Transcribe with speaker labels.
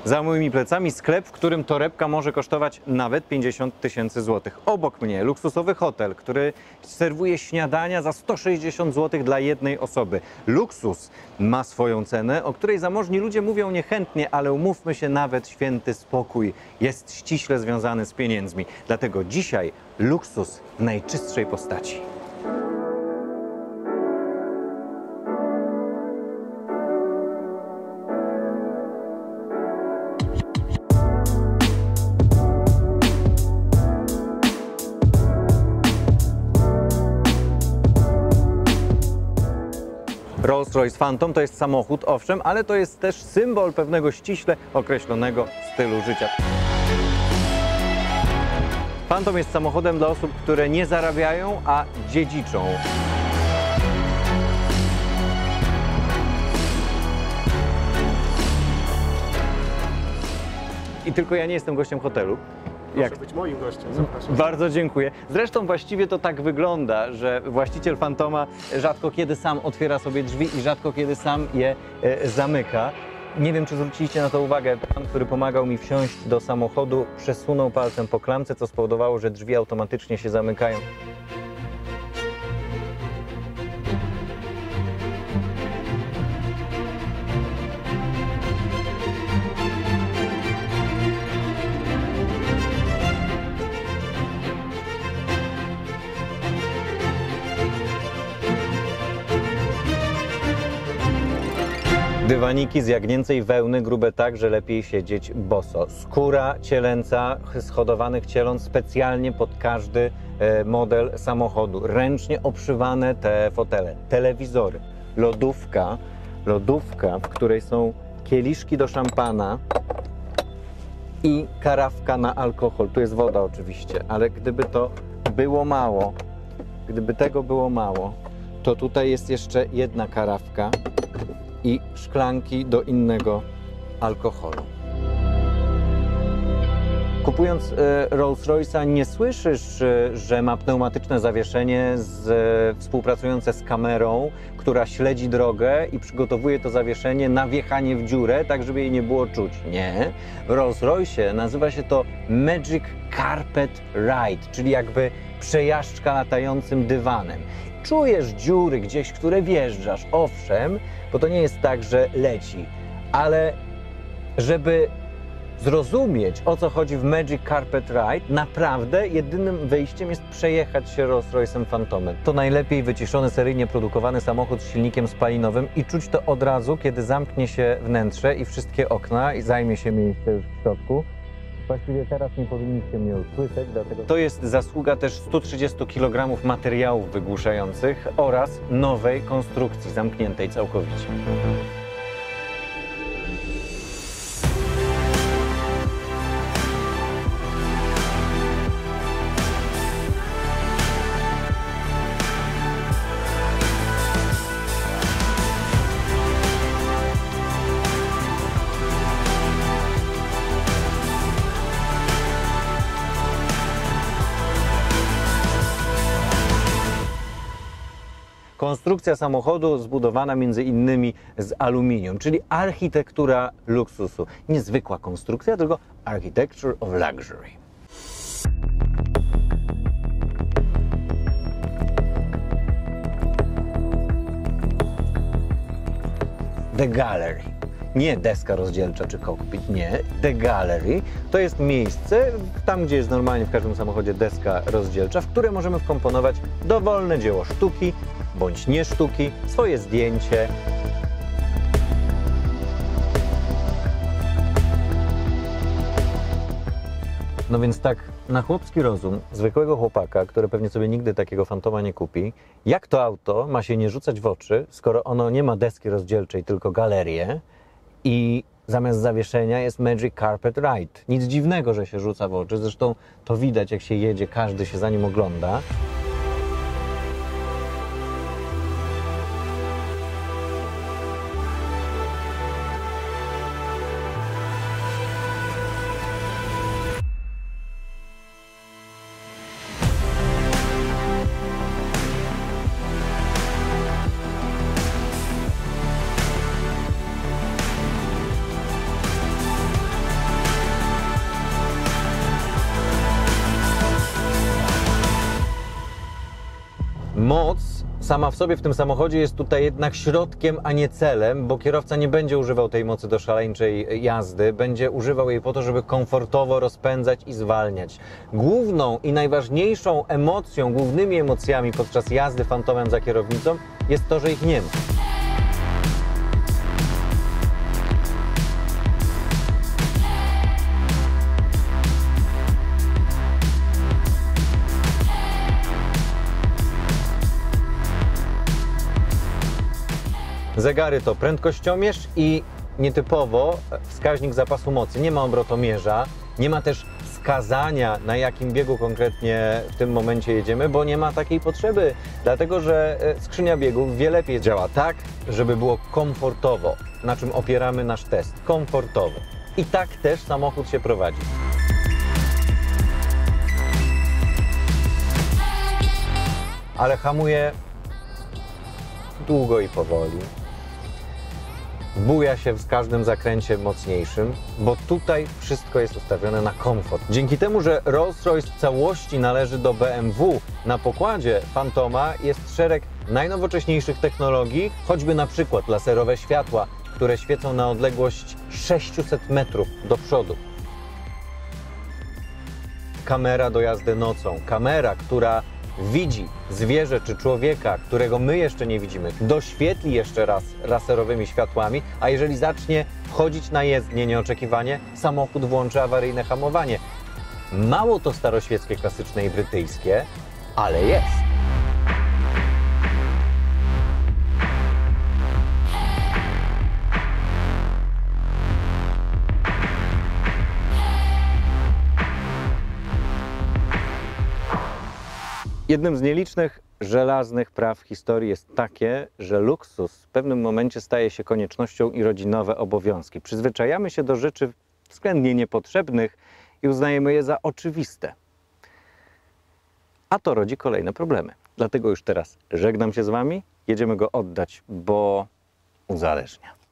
Speaker 1: Za moimi plecami sklep, w którym torebka może kosztować nawet 50 000 złotych. Obok mnie luksusowy hotel, który serwuje śniadania za 160 zł dla jednej osoby. Luksus ma swoją cenę, o której zamożni ludzie mówią niechętnie, ale umówmy się, nawet święty spokój jest ściśle związany z pieniędzmi. Dlatego dzisiaj luksus w najczystszej postaci. Rolls-Royce Phantom to jest samochód, owszem, ale to jest też symbol pewnego ściśle określonego stylu życia. Phantom jest samochodem dla osób, które nie zarabiają, a dziedziczą. I tylko ja nie jestem gościem hotelu.
Speaker 2: Proszę być moim gościem, zapraszam.
Speaker 1: Bardzo dziękuję. Zresztą właściwie to tak wygląda, że właściciel Phantoma rzadko kiedy sam otwiera sobie drzwi i rzadko kiedy sam je zamyka. Nie wiem, czy zwróciliście na to uwagę. Pan, który pomagał mi wsiąść do samochodu, przesunął palcem po klamce, co spowodowało, że drzwi automatycznie się zamykają. Dywaniki z jagnięcej wełny, grube tak, że lepiej siedzieć boso. Skóra cielęca z hodowanych cieląt specjalnie pod każdy model samochodu. Ręcznie obszywane te fotele, telewizory, lodówka, w której są kieliszki do szampana i karafka na alkohol. Tu jest woda oczywiście, ale gdyby to było mało, gdyby tego było mało, to tutaj jest jeszcze jedna karafka i szklanki do innego alkoholu. Kupując Rolls-Royce'a nie słyszysz, że ma pneumatyczne zawieszenie współpracujące z kamerą, która śledzi drogę i przygotowuje to zawieszenie na wjechanie w dziurę, tak żeby jej nie było czuć. Nie. W Rolls-Royce'ie nazywa się to Magic Carpet Ride, czyli jakby przejażdżka latającym dywanem. Czujesz dziury gdzieś, które wjeżdżasz, owszem, bo to nie jest tak, że leci, ale żeby zrozumieć, o co chodzi w Magic Carpet Ride, naprawdę jedynym wyjściem jest przejechać się Rolls-Royce'em Phantomem. To najlepiej wyciszony, seryjnie produkowany samochód z silnikiem spalinowym i czuć to od razu, kiedy zamknie się wnętrze i wszystkie okna i zajmie się miejsce już w środku. Właściwie teraz nie powinniście mnie usłyszeć, dlatego... To jest zasługa też 130 kg materiałów wygłuszających oraz nowej konstrukcji, zamkniętej całkowicie. Konstrukcja samochodu zbudowana między innymi z aluminium, czyli architektura luksusu. Nie zwykła konstrukcja, tylko architecture of luxury. The Gallery. Nie deska rozdzielcza czy kokpit, nie. The Gallery to jest miejsce, tam gdzie jest normalnie w każdym samochodzie deska rozdzielcza, w które możemy wkomponować dowolne dzieło sztuki bądź nie sztuki, swoje zdjęcie. No więc tak na chłopski rozum zwykłego chłopaka, który pewnie sobie nigdy takiego Phantoma nie kupi, jak to auto ma się nie rzucać w oczy, skoro ono nie ma deski rozdzielczej, tylko galerię i zamiast zawieszenia jest Magic Carpet Ride. Nic dziwnego, że się rzuca w oczy, zresztą to widać, jak się jedzie, każdy się za nim ogląda. Moc sama w sobie w tym samochodzie jest tutaj jednak środkiem, a nie celem, bo kierowca nie będzie używał tej mocy do szaleńczej jazdy, będzie używał jej po to, żeby komfortowo rozpędzać i zwalniać. Główną i najważniejszą emocją, głównymi emocjami podczas jazdy Fantomem za kierownicą jest to, że ich nie ma. Zegary to prędkościomierz i nietypowo wskaźnik zapasu mocy. Nie ma obrotomierza, nie ma też wskazania, na jakim biegu konkretnie w tym momencie jedziemy, bo nie ma takiej potrzeby, dlatego że skrzynia biegów wie lepiej działa tak, żeby było komfortowo, na czym opieramy nasz test. Komfortowo. I tak też samochód się prowadzi. Ale hamuje długo i powoli. Buja się z każdym zakręcie mocniejszym, bo tutaj wszystko jest ustawione na komfort. Dzięki temu, że Rolls-Royce w całości należy do BMW, na pokładzie Fantoma jest szereg najnowocześniejszych technologii, choćby na przykład laserowe światła, które świecą na odległość 600 metrów do przodu. Kamera do jazdy nocą, kamera, która widzi zwierzę czy człowieka, którego my jeszcze nie widzimy, doświetli jeszcze raz laserowymi światłami, a jeżeli zacznie wchodzić na jezdnię nieoczekiwanie, samochód włączy awaryjne hamowanie. Mało to staroświeckie, klasyczne i brytyjskie, ale jest. Jednym z nielicznych żelaznych praw historii jest takie, że luksus w pewnym momencie staje się koniecznością i rodzinowe obowiązki. Przyzwyczajamy się do rzeczy względnie niepotrzebnych i uznajemy je za oczywiste. A to rodzi kolejne problemy. Dlatego już teraz żegnam się z Wami, jedziemy go oddać, bo uzależnia.